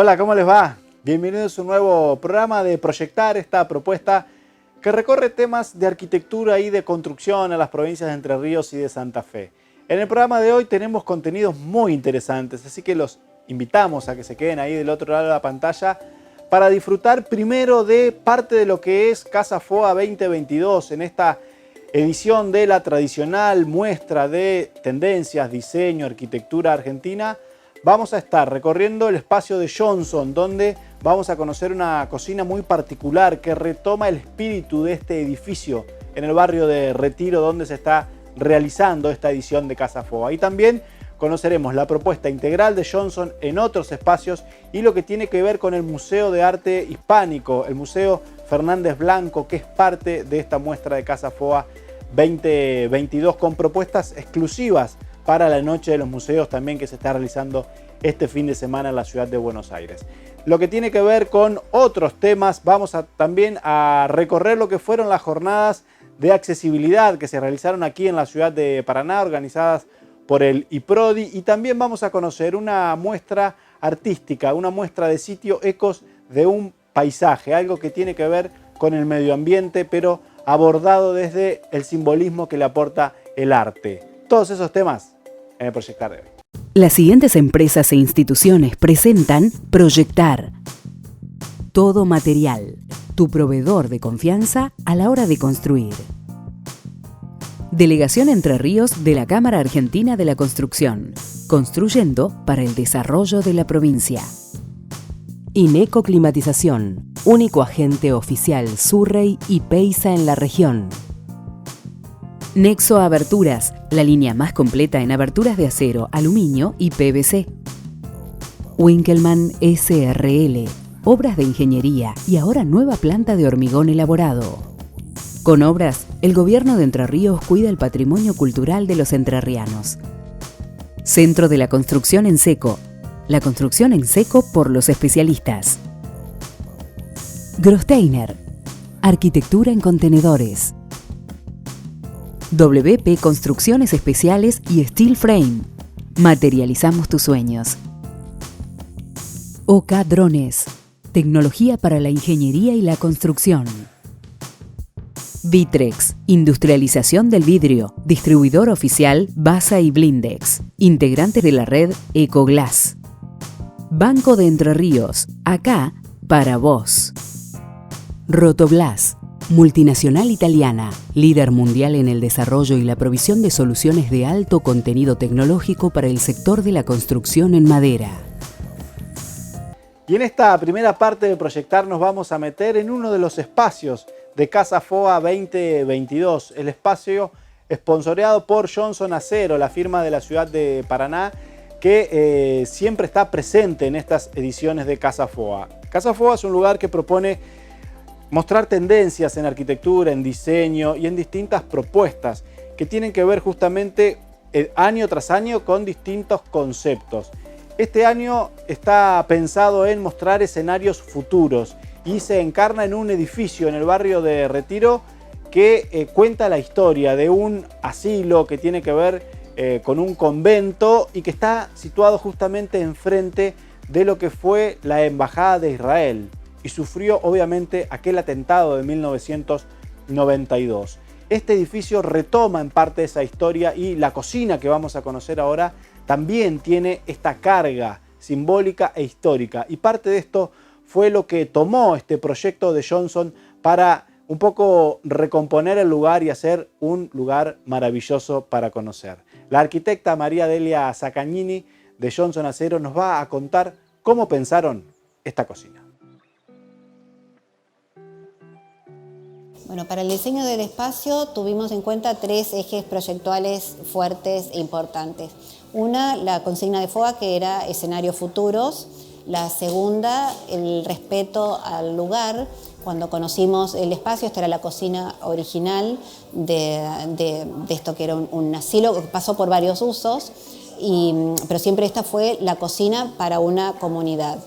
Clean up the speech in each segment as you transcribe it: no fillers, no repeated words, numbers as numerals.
Hola, ¿cómo les va? Bienvenidos a un nuevo programa de Proyectar, esta propuesta que recorre temas de arquitectura y de construcción a las provincias de Entre Ríos y de Santa Fe. En el programa de hoy tenemos contenidos muy interesantes, así que los invitamos a que se queden ahí del otro lado de la pantalla para disfrutar primero de parte de lo que es Casa FOA 2022 en esta edición de la tradicional muestra de tendencias, diseño, arquitectura argentina. Vamos a estar recorriendo el espacio de Johnson, donde vamos a conocer una cocina muy particular que retoma el espíritu de este edificio en el barrio de Retiro, donde se está realizando esta edición de Casa FOA. Y también conoceremos la propuesta integral de Johnson en otros espacios y lo que tiene que ver con el Museo de Arte Hispánico, el Museo Fernández Blanco, que es parte de esta muestra de Casa FOA 2022 con propuestas exclusivas para la Noche de los Museos también que se está realizando este fin de semana en la ciudad de Buenos Aires. Lo que tiene que ver con otros temas, vamos también a recorrer lo que fueron las jornadas de accesibilidad que se realizaron aquí en la ciudad de Paraná, organizadas por el IPRODI, y también vamos a conocer una muestra artística, una muestra de sitio Ecos de un paisaje, algo que tiene que ver con el medio ambiente, pero abordado desde el simbolismo que le aporta el arte. Todos esos temas en el Proyectar de hoy. Las siguientes empresas e instituciones presentan Proyectar. Todo material, tu proveedor de confianza a la hora de construir. Delegación Entre Ríos de la Cámara Argentina de la Construcción, construyendo para el desarrollo de la provincia. Ineco Climatización, único agente oficial Surrey y Peiza en la región. Nexo Aberturas, la línea más completa en aberturas de acero, aluminio y PVC. Winkelmann SRL, obras de ingeniería y ahora nueva planta de hormigón elaborado. Con obras, el gobierno de Entre Ríos cuida el patrimonio cultural de los entrerrianos. Centro de la Construcción en Seco, la construcción en seco por los especialistas. Grosteiner, arquitectura en contenedores. WP Construcciones Especiales y Steel Frame. Materializamos tus sueños. OK Drones. Tecnología para la ingeniería y la construcción. Vitrex. Industrialización del vidrio. Distribuidor oficial Basa y Blindex. Integrante de la red Ecoglass. Banco de Entre Ríos. Acá para vos. Rotoblas. Multinacional italiana, líder mundial en el desarrollo y la provisión de soluciones de alto contenido tecnológico para el sector de la construcción en madera. Y en esta primera parte de Proyectar nos vamos a meter en uno de los espacios de Casa FOA 2022, el espacio esponsoreado por Johnson Acero, la firma de la ciudad de Paraná, que siempre está presente en estas ediciones de Casa FOA. Casa FOA es un lugar que propone mostrar tendencias en arquitectura, en diseño y en distintas propuestas que tienen que ver justamente año tras año con distintos conceptos. Este año está pensado en mostrar escenarios futuros y se encarna en un edificio en el barrio de Retiro que cuenta la historia de un asilo que tiene que ver con un convento y que está situado justamente enfrente de lo que fue la Embajada de Israel y sufrió obviamente aquel atentado de 1992. Este edificio retoma en parte esa historia y la cocina que vamos a conocer ahora también tiene esta carga simbólica e histórica. Y parte de esto fue lo que tomó este proyecto de Johnson para un poco recomponer el lugar y hacer un lugar maravilloso para conocer. La arquitecta María Delia Zaccagnini de Johnson Acero nos va a contar cómo pensaron esta cocina. Bueno, para el diseño del espacio tuvimos en cuenta 3 ejes proyectuales fuertes e importantes. Una, la consigna de FOA, que era escenarios futuros. La segunda, el respeto al lugar. Cuando conocimos el espacio, esta era la cocina original de esto que era un asilo, que pasó por varios usos, pero siempre esta fue la cocina para una comunidad.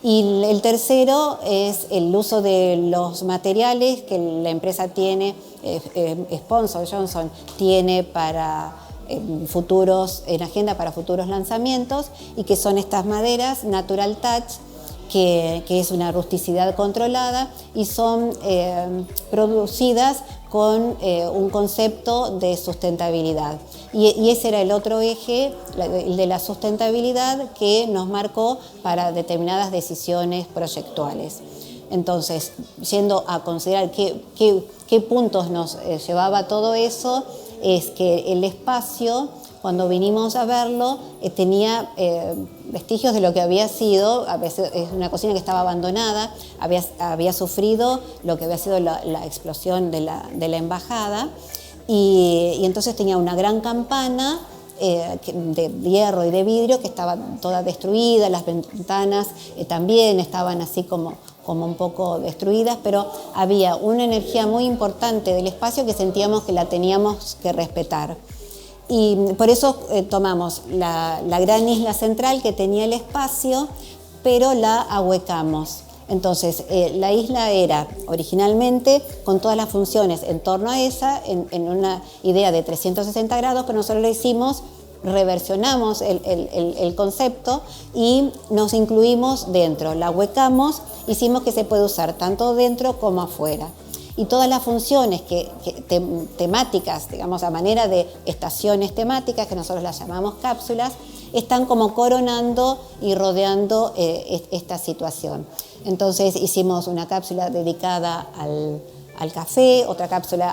Y el tercero es el uso de los materiales que la empresa tiene, sponsor Johnson tiene para en agenda para futuros lanzamientos, y que son estas maderas Natural Touch, que es una rusticidad controlada y son producidas con un concepto de sustentabilidad. Y ese era el otro eje, el de la sustentabilidad, que nos marcó para determinadas decisiones proyectuales. Entonces, yendo a considerar qué puntos nos llevaba todo eso, es que el espacio, cuando vinimos a verlo, tenía vestigios de lo que había sido. A veces es una cocina que estaba abandonada, había sufrido lo que había sido la explosión de la embajada, y entonces tenía una gran campana de hierro y de vidrio que estaba toda destruida, las ventanas también estaban así como un poco destruidas, pero había una energía muy importante del espacio que sentíamos que la teníamos que respetar. Y por eso tomamos la gran isla central que tenía el espacio, pero la ahuecamos. Entonces, la isla era originalmente con todas las funciones en torno a esa, en una idea de 360 grados, pero nosotros lo hicimos, reversionamos el concepto y nos incluimos dentro, la ahuecamos, hicimos que se puede usar tanto dentro como afuera. Y todas las funciones temáticas, digamos, a manera de estaciones temáticas, que nosotros las llamamos cápsulas, están como coronando y rodeando esta situación. Entonces hicimos una cápsula dedicada al café, otra cápsula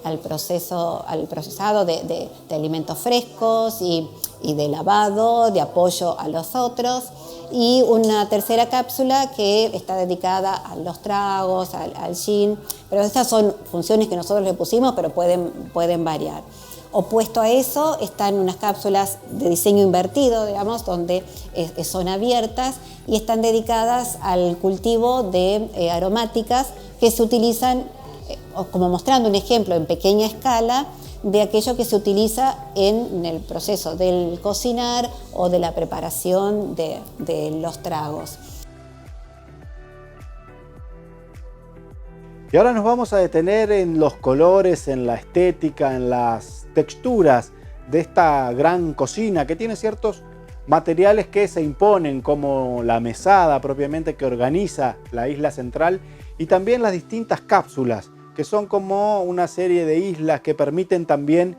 al procesado de alimentos frescos y de lavado, de apoyo a los otros, y una tercera cápsula que está dedicada a los tragos, al gin, pero estas son funciones que nosotros le pusimos, pero pueden variar. Opuesto a eso están unas cápsulas de diseño invertido, digamos, donde son abiertas y están dedicadas al cultivo de aromáticas que se utilizan, como mostrando un ejemplo en pequeña escala, de aquello que se utiliza en el proceso del cocinar o de la preparación de los tragos. Y ahora nos vamos a detener en los colores, en la estética, en las texturas de esta gran cocina que tiene ciertos materiales que se imponen, como la mesada propiamente que organiza la isla central, y también las distintas cápsulas, que son como una serie de islas que permiten también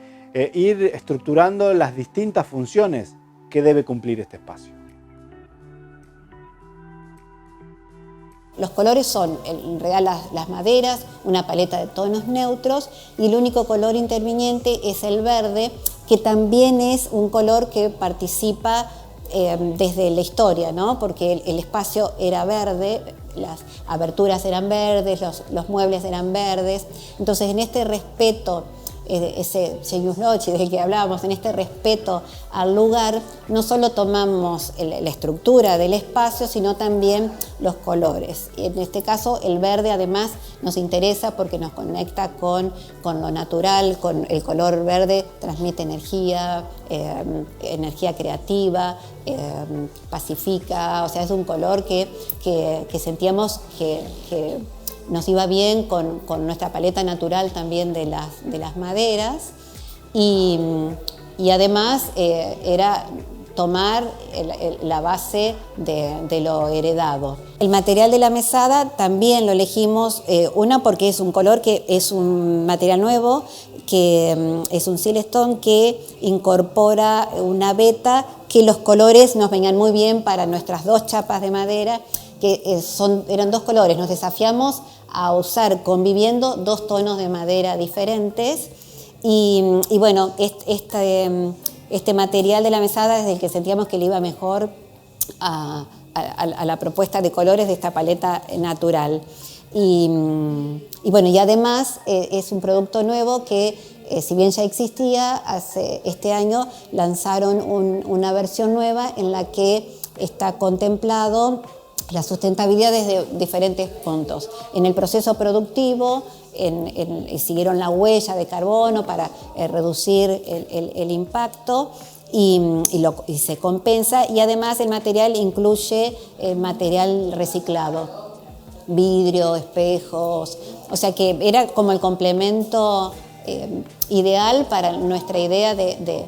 ir estructurando las distintas funciones que debe cumplir este espacio. Los colores son, en realidad, las maderas, una paleta de tonos neutros, y el único color interviniente es el verde, que también es un color que participa desde la historia, ¿no? Porque el espacio era verde, las aberturas eran verdes, los muebles eran verdes. Entonces, en este respeto, ese Yuslochi del que hablábamos, en este respeto al lugar, no solo tomamos la estructura del espacio, sino también los colores. Y en este caso, el verde además nos interesa porque nos conecta con lo natural, con el color verde, transmite energía, energía creativa, pacifica, o sea, es un color que sentíamos que nos iba bien con nuestra paleta natural también de las maderas, y además era tomar la base de lo heredado. El material de la mesada también lo elegimos, una porque es un color que es un material nuevo, que es un silestone que incorpora una veta, que los colores nos vengan muy bien para nuestras dos chapas de madera, que eran dos colores. Nos desafiamos a usar conviviendo dos tonos de madera diferentes, y bueno, este material de la mesada es el que sentíamos que le iba mejor a la propuesta de colores de esta paleta natural. Y bueno, y además es un producto nuevo que, si bien ya existía, este año lanzaron una versión nueva en la que está contemplado la sustentabilidad desde diferentes puntos. En el proceso productivo, siguieron la huella de carbono para reducir el impacto, y se compensa, y además el material incluye material reciclado, vidrio, espejos, o sea que era como el complemento ideal para nuestra idea del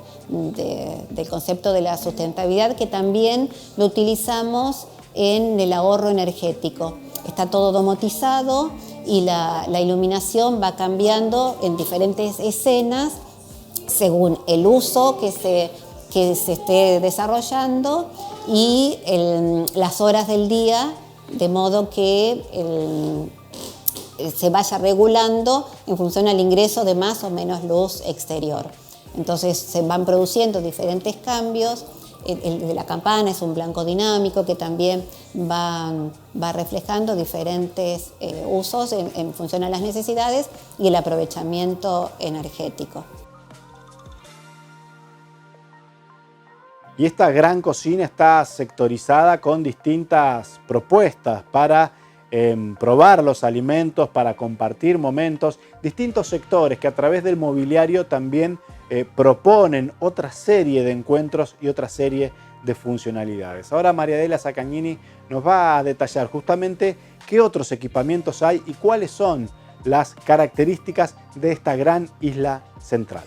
concepto de la sustentabilidad, que también lo utilizamos en el ahorro energético. Está todo domotizado y la iluminación va cambiando en diferentes escenas según el uso que se esté desarrollando y las horas del día, de modo que se vaya regulando en función al ingreso de más o menos luz exterior. Entonces se van produciendo diferentes cambios. El de la campana es un blanco dinámico que también va reflejando diferentes usos en función a las necesidades y el aprovechamiento energético. Y esta gran cocina está sectorizada con distintas propuestas para probar los alimentos, para compartir momentos, distintos sectores que a través del mobiliario también proponen otra serie de encuentros y otra serie de funcionalidades. Ahora María Adela Zaccagnini nos va a detallar justamente qué otros equipamientos hay y cuáles son las características de esta gran isla central.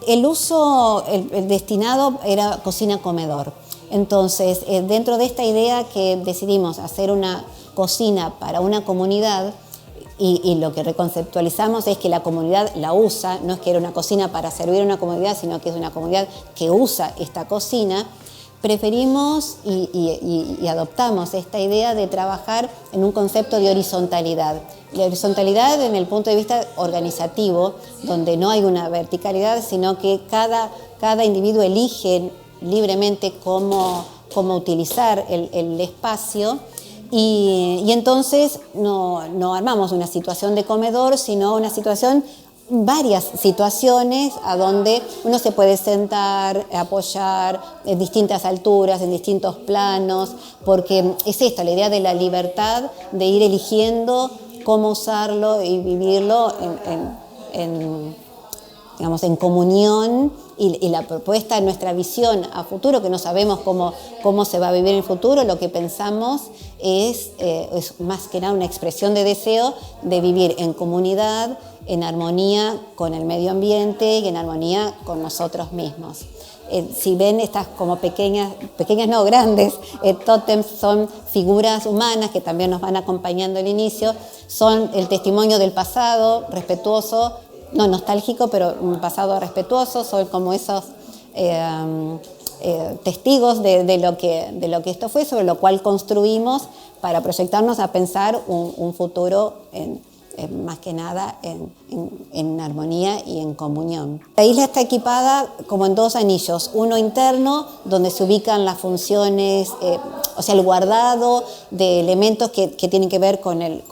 El uso el destinado era cocina-comedor. Entonces, dentro de esta idea que decidimos hacer una cocina para una comunidad, y lo que reconceptualizamos es que la comunidad la usa, no es que era una cocina para servir a una comunidad, sino que es una comunidad que usa esta cocina, preferimos y adoptamos esta idea de trabajar en un concepto de horizontalidad. La horizontalidad en el punto de vista organizativo, donde no hay una verticalidad, sino que cada individuo elige libremente cómo utilizar el espacio. Y entonces no armamos una situación de comedor, sino varias situaciones a donde uno se puede sentar, apoyar en distintas alturas, en distintos planos, porque es esta la idea de la libertad, de ir eligiendo cómo usarlo y vivirlo en comunión. Y la propuesta, nuestra visión a futuro, que no sabemos cómo se va a vivir en el futuro, lo que pensamos es más que nada una expresión de deseo de vivir en comunidad, en armonía con el medio ambiente y en armonía con nosotros mismos. Si ven estas como pequeñas no grandes, tótems son figuras humanas que también nos van acompañando al inicio, son el testimonio del pasado respetuoso, no nostálgico, pero un pasado respetuoso, son como esos testigos de lo que esto fue, sobre lo cual construimos para proyectarnos a pensar un futuro más que nada en armonía y en comunión. La isla está equipada como en dos anillos, uno interno donde se ubican las funciones, o sea, el guardado de elementos que tienen que ver con el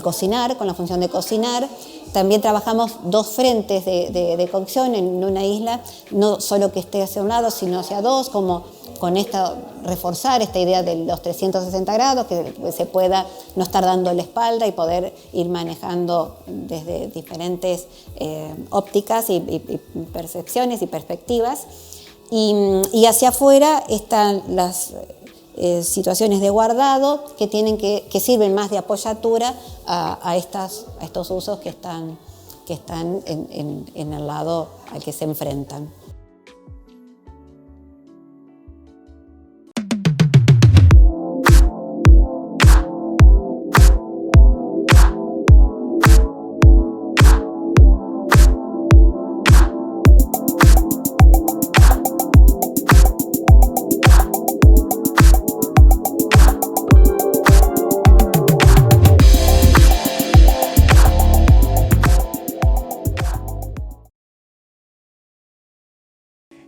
cocinar, con la función de cocinar. También trabajamos dos frentes de cocción en una isla, no solo que esté hacia un lado, sino hacia dos, como con reforzar esta idea de los 360 grados, que se pueda no estar dando la espalda y poder ir manejando desde diferentes ópticas y percepciones y perspectivas. Y hacia afuera están las situaciones de guardado que sirven más de apoyatura a estos usos que están en el lado al que se enfrentan.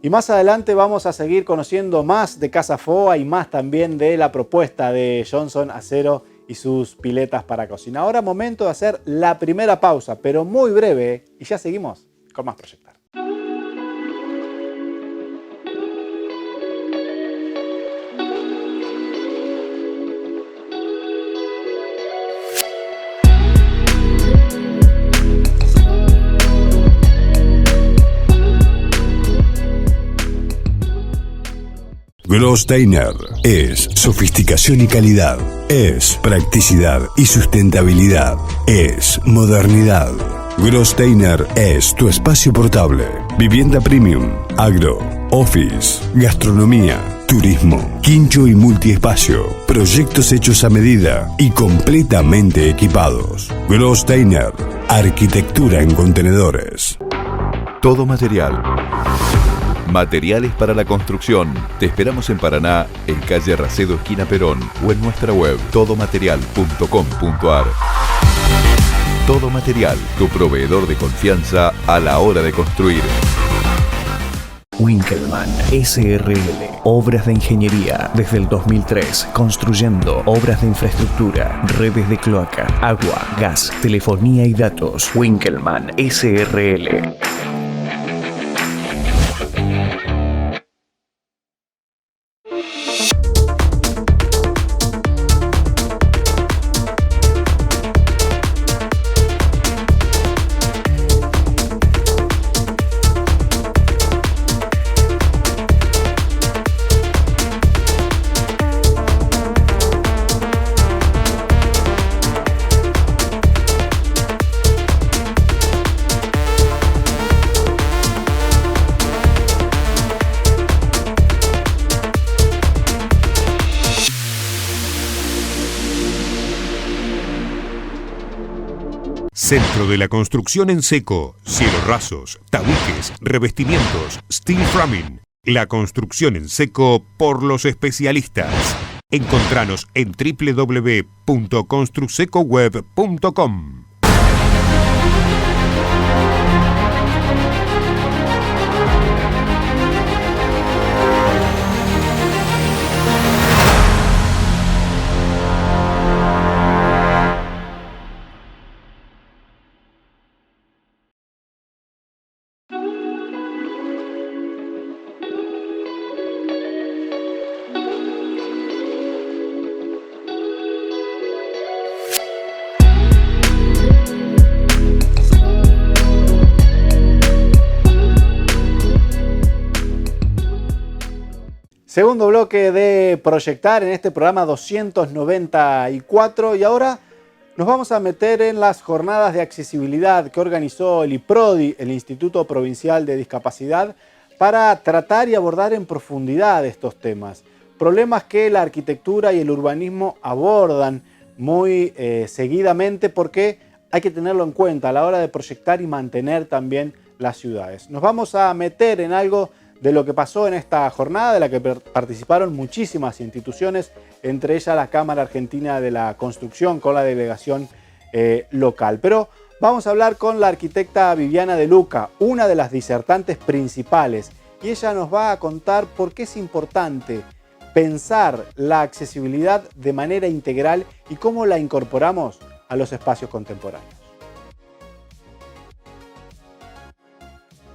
Y más adelante vamos a seguir conociendo más de Casa Foa y más también de la propuesta de Johnson Acero y sus piletas para cocina. Ahora momento de hacer la primera pausa, pero muy breve, y ya seguimos con más Proyectar. Grosssteiner es sofisticación y calidad, es practicidad y sustentabilidad, es modernidad. Grosssteiner es tu espacio portable, vivienda premium, agro, office, gastronomía, turismo, quincho y multiespacio, proyectos hechos a medida y completamente equipados. Grosteiner, arquitectura en contenedores. Todo Material. Materiales para la construcción. Te esperamos en Paraná, en calle Racedo, esquina Perón, o en nuestra web todomaterial.com.ar. Todo Material, tu proveedor de confianza a la hora de construir. Winkelmann SRL, obras de ingeniería desde el 2003, construyendo obras de infraestructura, redes de cloaca, agua, gas, telefonía y datos. Winkelmann SRL. Centro de la construcción en seco, cielos rasos, tabiques, revestimientos, steel framing. La construcción en seco por los especialistas. Encontranos en www.construsecoweb.com. Segundo bloque de Proyectar en este programa 294 y ahora nos vamos a meter en las jornadas de accesibilidad que organizó el IPRODI, el Instituto Provincial de Discapacidad, para tratar y abordar en profundidad estos temas. Problemas que la arquitectura y el urbanismo abordan muy seguidamente porque hay que tenerlo en cuenta a la hora de proyectar y mantener también las ciudades. Nos vamos a meter en algo de lo que pasó en esta jornada, de la que participaron muchísimas instituciones, entre ellas la Cámara Argentina de la Construcción con la delegación local. Pero vamos a hablar con la arquitecta Viviana De Luca, una de las disertantes principales, y ella nos va a contar por qué es importante pensar la accesibilidad de manera integral y cómo la incorporamos a los espacios contemporáneos.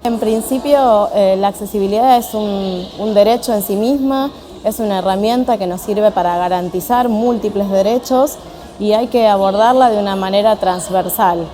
En principio, la accesibilidad es un derecho en sí misma, es una herramienta que nos sirve para garantizar múltiples derechos y hay que abordarla de una manera transversal.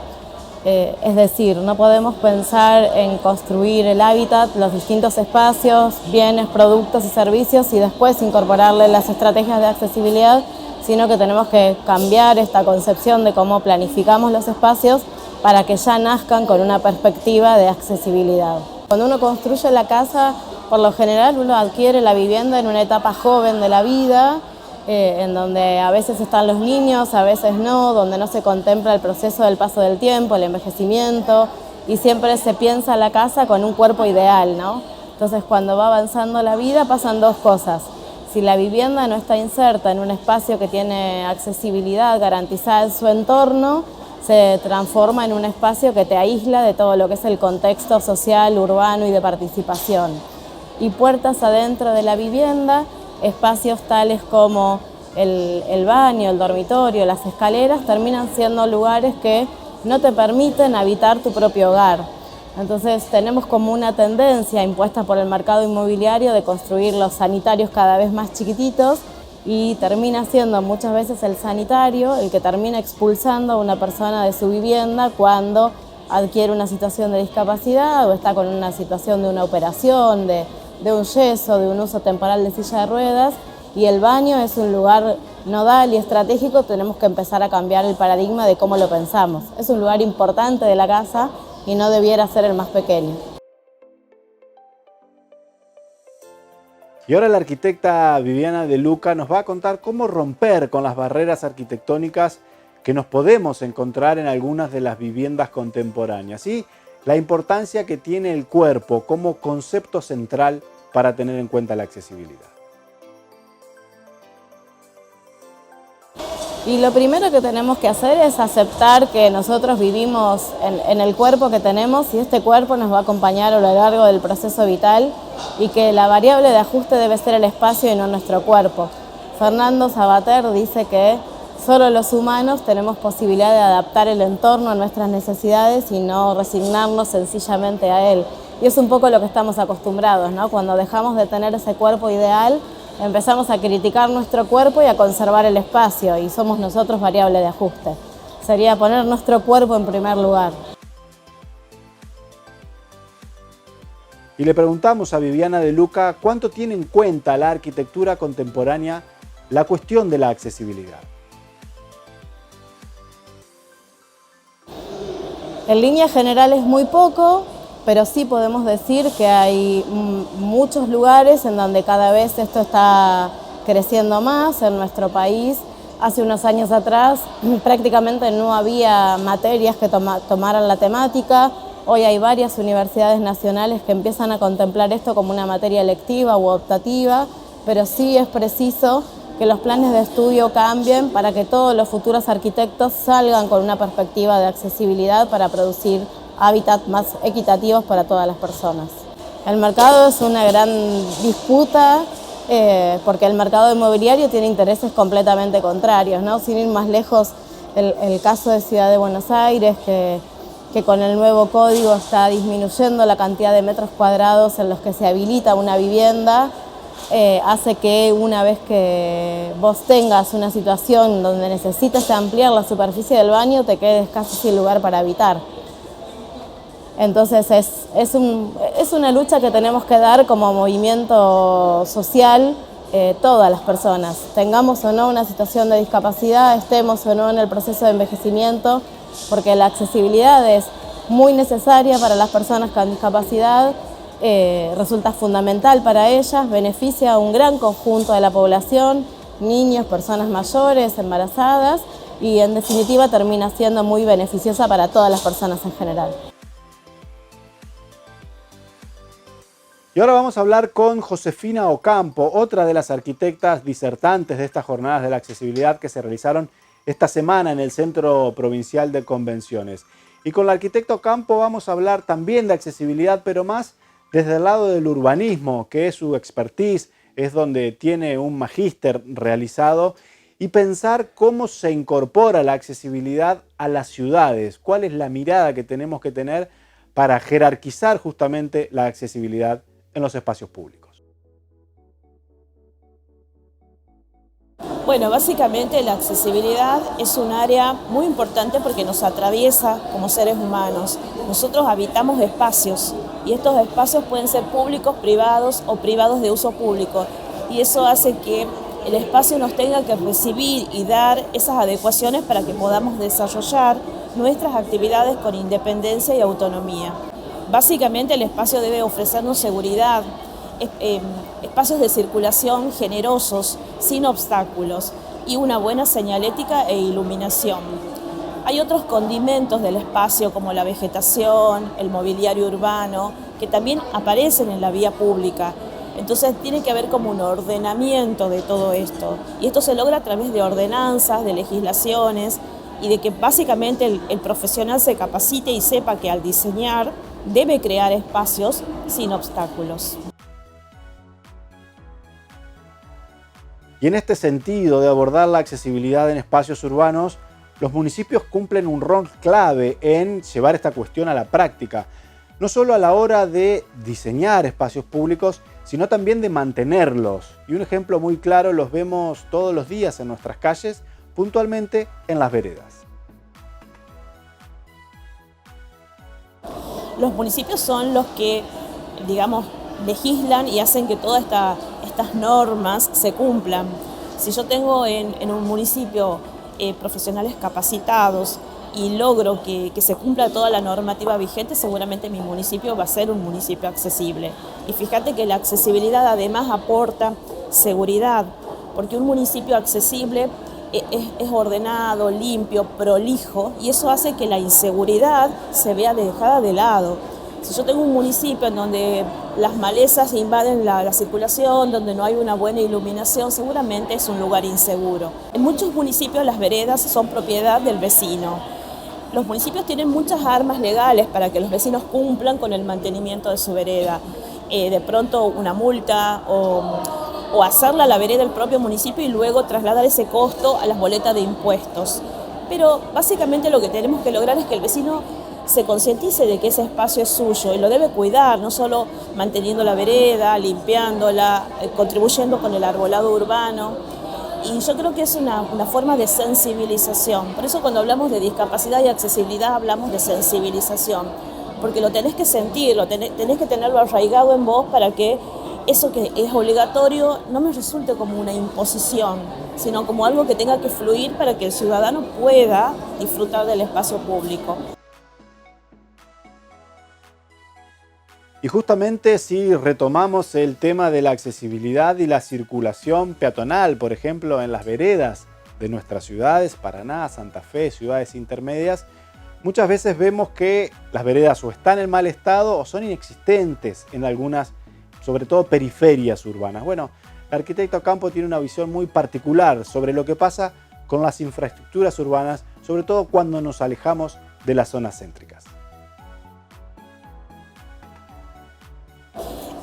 Es decir, no podemos pensar en construir el hábitat, los distintos espacios, bienes, productos y servicios y después incorporarle las estrategias de accesibilidad, sino que tenemos que cambiar esta concepción de cómo planificamos los espacios para que ya nazcan con una perspectiva de accesibilidad. Cuando uno construye la casa, por lo general uno adquiere la vivienda en una etapa joven de la vida, en donde a veces están los niños, a veces no, donde no se contempla el proceso del paso del tiempo, el envejecimiento, y siempre se piensa la casa con un cuerpo ideal, ¿no? Entonces, cuando va avanzando la vida pasan dos cosas. Si la vivienda no está inserta en un espacio que tiene accesibilidad garantizada en su entorno, se transforma en un espacio que te aísla de todo lo que es el contexto social, urbano y de participación. Y puertas adentro de la vivienda, espacios tales como el baño, el dormitorio, las escaleras, terminan siendo lugares que no te permiten habitar tu propio hogar. Entonces tenemos como una tendencia impuesta por el mercado inmobiliario de construir los sanitarios cada vez más chiquititos y termina siendo muchas veces el sanitario el que termina expulsando a una persona de su vivienda cuando adquiere una situación de discapacidad o está con una situación de una operación, de un yeso, de un uso temporal de silla de ruedas, y el baño es un lugar nodal y estratégico. Tenemos que empezar a cambiar el paradigma de cómo lo pensamos. Es un lugar importante de la casa y no debiera ser el más pequeño. Y ahora la arquitecta Viviana De Luca nos va a contar cómo romper con las barreras arquitectónicas que nos podemos encontrar en algunas de las viviendas contemporáneas y la importancia que tiene el cuerpo como concepto central para tener en cuenta la accesibilidad. Y lo primero que tenemos que hacer es aceptar que nosotros vivimos en el cuerpo que tenemos y este cuerpo nos va a acompañar a lo largo del proceso vital y que la variable de ajuste debe ser el espacio y no nuestro cuerpo. Fernando Sabater dice que solo los humanos tenemos posibilidad de adaptar el entorno a nuestras necesidades y no resignarnos sencillamente a él. Y es un poco lo que estamos acostumbrados, ¿no? Cuando dejamos de tener ese cuerpo ideal, empezamos a criticar nuestro cuerpo y a conservar el espacio, y somos nosotros variable de ajuste. Sería poner nuestro cuerpo en primer lugar. Y le preguntamos a Viviana De Luca cuánto tiene en cuenta la arquitectura contemporánea la cuestión de la accesibilidad. En líneas generales muy poco, pero sí podemos decir que hay muchos lugares en donde cada vez esto está creciendo más en nuestro país. Hace unos años atrás prácticamente no había materias que tomaran la temática. Hoy hay varias universidades nacionales que empiezan a contemplar esto como una materia electiva u optativa, pero sí es preciso que los planes de estudio cambien para que todos los futuros arquitectos salgan con una perspectiva de accesibilidad para producir hábitats más equitativos para todas las personas. El mercado es una gran disputa porque el mercado inmobiliario tiene intereses completamente contrarios, ¿no? Sin ir más lejos, el caso de Ciudad de Buenos Aires, que con el nuevo código está disminuyendo la cantidad de metros cuadrados en los que se habilita una vivienda, hace que una vez que vos tengas una situación donde necesites ampliar la superficie del baño, te quedes casi sin lugar para habitar. Entonces es una lucha que tenemos que dar como movimiento social todas las personas, tengamos o no una situación de discapacidad, estemos o no en el proceso de envejecimiento, porque la accesibilidad es muy necesaria para las personas con discapacidad, resulta fundamental para ellas, beneficia a un gran conjunto de la población, niños, personas mayores, embarazadas, y en definitiva termina siendo muy beneficiosa para todas las personas en general. Y ahora vamos a hablar con Josefina Ocampo, otra de las arquitectas disertantes de estas jornadas de la accesibilidad que se realizaron esta semana en el Centro Provincial de Convenciones. Y con la arquitecta Ocampo vamos a hablar también de accesibilidad, pero más desde el lado del urbanismo, que es su expertise, es donde tiene un magíster realizado, y pensar cómo se incorpora la accesibilidad a las ciudades, cuál es la mirada que tenemos que tener para jerarquizar justamente la accesibilidad en los espacios públicos. Bueno, básicamente la accesibilidad es un área muy importante porque nos atraviesa como seres humanos. Nosotros habitamos espacios y estos espacios pueden ser públicos, privados o privados de uso público, y eso hace que el espacio nos tenga que recibir y dar esas adecuaciones para que podamos desarrollar nuestras actividades con independencia y autonomía. Básicamente el espacio debe ofrecernos seguridad, espacios de circulación generosos, sin obstáculos, y una buena señalética e iluminación. Hay otros condimentos del espacio como la vegetación, el mobiliario urbano, que también aparecen en la vía pública. Entonces tiene que haber como un ordenamiento de todo esto, y esto se logra a través de ordenanzas, de legislaciones, y de que básicamente el profesional se capacite y sepa que al diseñar debe crear espacios sin obstáculos. Y en este sentido de abordar la accesibilidad en espacios urbanos, los municipios cumplen un rol clave en llevar esta cuestión a la práctica, no solo a la hora de diseñar espacios públicos, sino también de mantenerlos. Y un ejemplo muy claro los vemos todos los días en nuestras calles, puntualmente en las veredas. Los municipios son los que, digamos, legislan y hacen que todas estas normas se cumplan. Si yo tengo en un municipio profesionales capacitados y logro que se cumpla toda la normativa vigente, seguramente mi municipio va a ser un municipio accesible. Y fíjate que la accesibilidad además aporta seguridad, porque un municipio accesible es ordenado, limpio, prolijo, y eso hace que la inseguridad se vea dejada de lado. Si yo tengo un municipio en donde las malezas invaden la circulación, donde no hay una buena iluminación, seguramente es un lugar inseguro. En muchos municipios las veredas son propiedad del vecino. Los municipios tienen muchas armas legales para que los vecinos cumplan con el mantenimiento de su vereda. De pronto una multa o hacerla a la vereda del propio municipio y luego trasladar ese costo a las boletas de impuestos. Pero básicamente lo que tenemos que lograr es que el vecino se concientice de que ese espacio es suyo y lo debe cuidar, no solo manteniendo la vereda, limpiándola, contribuyendo con el arbolado urbano. Y yo creo que es una forma de sensibilización. Por eso cuando hablamos de discapacidad y accesibilidad hablamos de sensibilización, porque lo tenés que sentir, tenés que tenerlo arraigado en vos para que eso que es obligatorio no me resulte como una imposición, sino como algo que tenga que fluir para que el ciudadano pueda disfrutar del espacio público. Y justamente si retomamos el tema de la accesibilidad y la circulación peatonal, por ejemplo, en las veredas de nuestras ciudades, Paraná, Santa Fe, ciudades intermedias, muchas veces vemos que las veredas o están en mal estado o son inexistentes en algunas, sobre todo periferias urbanas. Bueno, el arquitecto Campo tiene una visión muy particular sobre lo que pasa con las infraestructuras urbanas, sobre todo cuando nos alejamos de las zonas céntricas.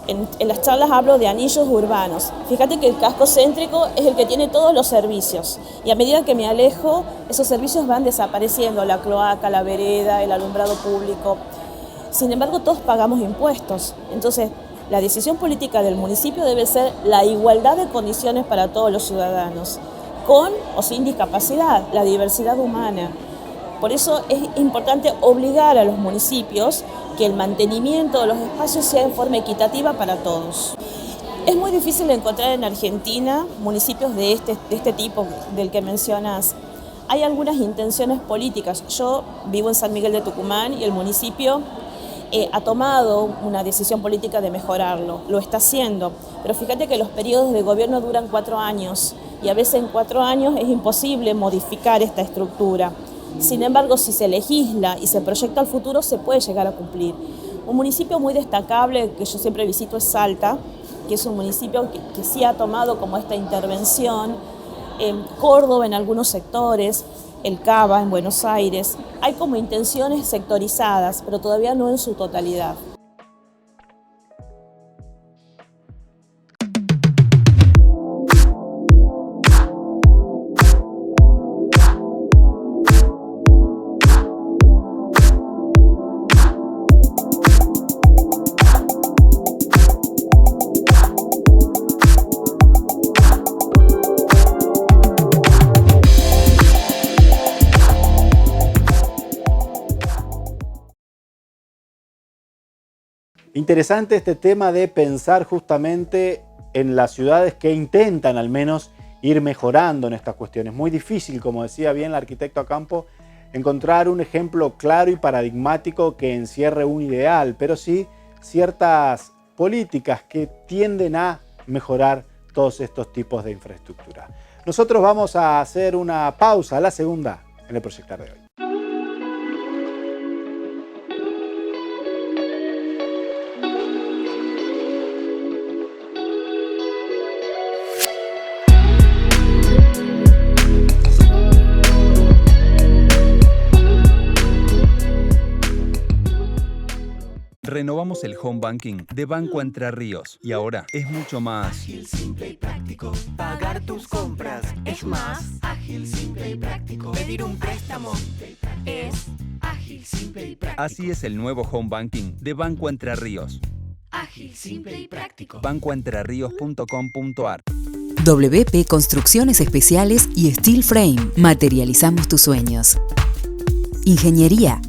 En las charlas hablo de anillos urbanos. Fíjate que el casco céntrico es el que tiene todos los servicios y a medida que me alejo, esos servicios van desapareciendo, la cloaca, la vereda, el alumbrado público. Sin embargo, todos pagamos impuestos. Entonces, la decisión política del municipio debe ser la igualdad de condiciones para todos los ciudadanos, con o sin discapacidad, la diversidad humana. Por eso es importante obligar a los municipios que el mantenimiento de los espacios sea en forma equitativa para todos. Es muy difícil encontrar en Argentina municipios de este tipo del que mencionas. Hay algunas intenciones políticas. Yo vivo en San Miguel de Tucumán y el municipio ha tomado una decisión política de mejorarlo, lo está haciendo, pero fíjate que los periodos de gobierno duran 4 años y a veces en 4 años es imposible modificar esta estructura. Sin embargo, si se legisla y se proyecta al futuro, se puede llegar a cumplir. Un municipio muy destacable que yo siempre visito es Salta, que es un municipio que sí ha tomado como esta intervención, Córdoba en algunos sectores, el Cava en Buenos Aires. Hay como intenciones sectorizadas, pero todavía no en su totalidad. Interesante este tema de pensar justamente en las ciudades que intentan al menos ir mejorando en estas cuestiones. Muy difícil, como decía bien el arquitecto Campo, encontrar un ejemplo claro y paradigmático que encierre un ideal, pero sí ciertas políticas que tienden a mejorar todos estos tipos de infraestructura. Nosotros vamos a hacer una pausa, la segunda, en el Proyectar de hoy. Renovamos el home banking de Banco Entre Ríos y ahora es mucho más ágil, simple y práctico. Pagar tus compras es más ágil, simple y práctico. Pedir un préstamo es ágil, simple y práctico. Así es el nuevo home banking de Banco Entre Ríos. Ágil, simple y práctico. bancoentrerrios.com.ar. WP Construcciones Especiales y Steel Frame. Materializamos tus sueños. Ingeniería,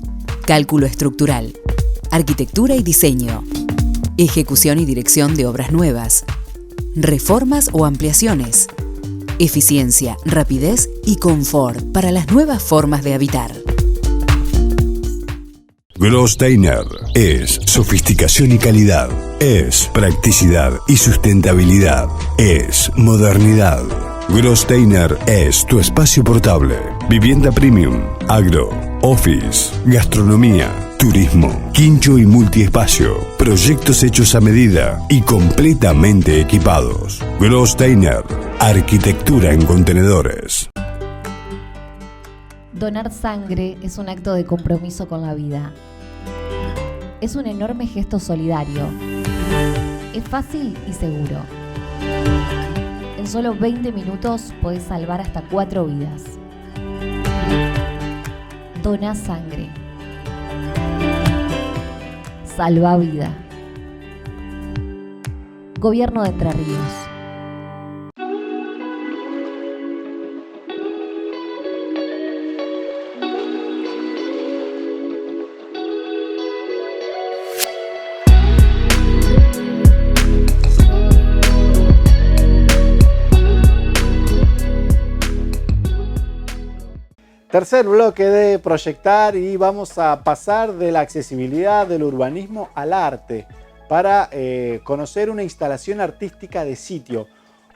cálculo estructural, arquitectura y diseño, ejecución y dirección de obras nuevas, reformas o ampliaciones, eficiencia, rapidez y confort para las nuevas formas de habitar. Grosssteiner es sofisticación y calidad, es practicidad y sustentabilidad, es modernidad. Grosssteiner es tu espacio portable, vivienda premium, agro, office, gastronomía, turismo, quincho y multiespacio, proyectos hechos a medida y completamente equipados. Grosssteiner, arquitectura en contenedores. Donar sangre es un acto de compromiso con la vida. Es un enorme gesto solidario. Es fácil y seguro. En solo 20 minutos podés salvar hasta 4 vidas. Dona sangre. Salva vida. Gobierno de Entre Ríos. Tercer bloque de Proyectar y vamos a pasar de la accesibilidad del urbanismo al arte para conocer una instalación artística de sitio.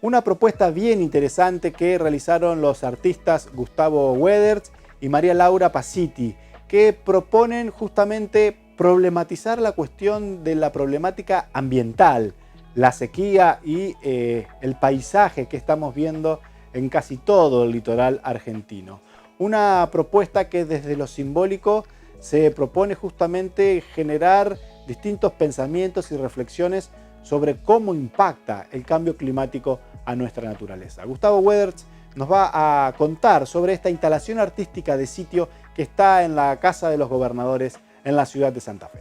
Una propuesta bien interesante que realizaron los artistas Gustavo Wederts y María Laura Pasiti, que proponen justamente problematizar la cuestión de la problemática ambiental, la sequía y el paisaje que estamos viendo en casi todo el litoral argentino. Una propuesta que desde lo simbólico se propone justamente generar distintos pensamientos y reflexiones sobre cómo impacta el cambio climático a nuestra naturaleza. Gustavo Wederts nos va a contar sobre esta instalación artística de sitio que está en la Casa de los Gobernadores en la ciudad de Santa Fe.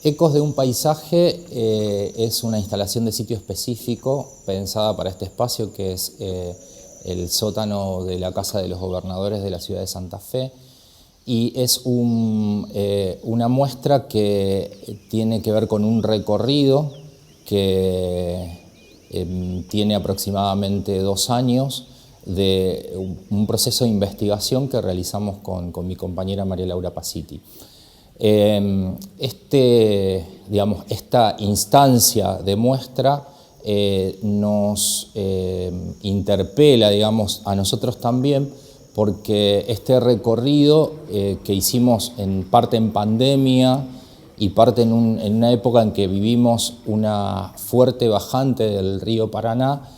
Ecos de un paisaje es una instalación de sitio específico pensada para este espacio que es el sótano de la Casa de los Gobernadores de la ciudad de Santa Fe y es una muestra que tiene que ver con un recorrido que tiene aproximadamente 2 años de un proceso de investigación que realizamos con mi compañera María Laura Pasiti. Esta instancia de muestra nos interpela, a nosotros también, porque este recorrido que hicimos en parte en pandemia y parte en una época en que vivimos una fuerte bajante del río Paraná,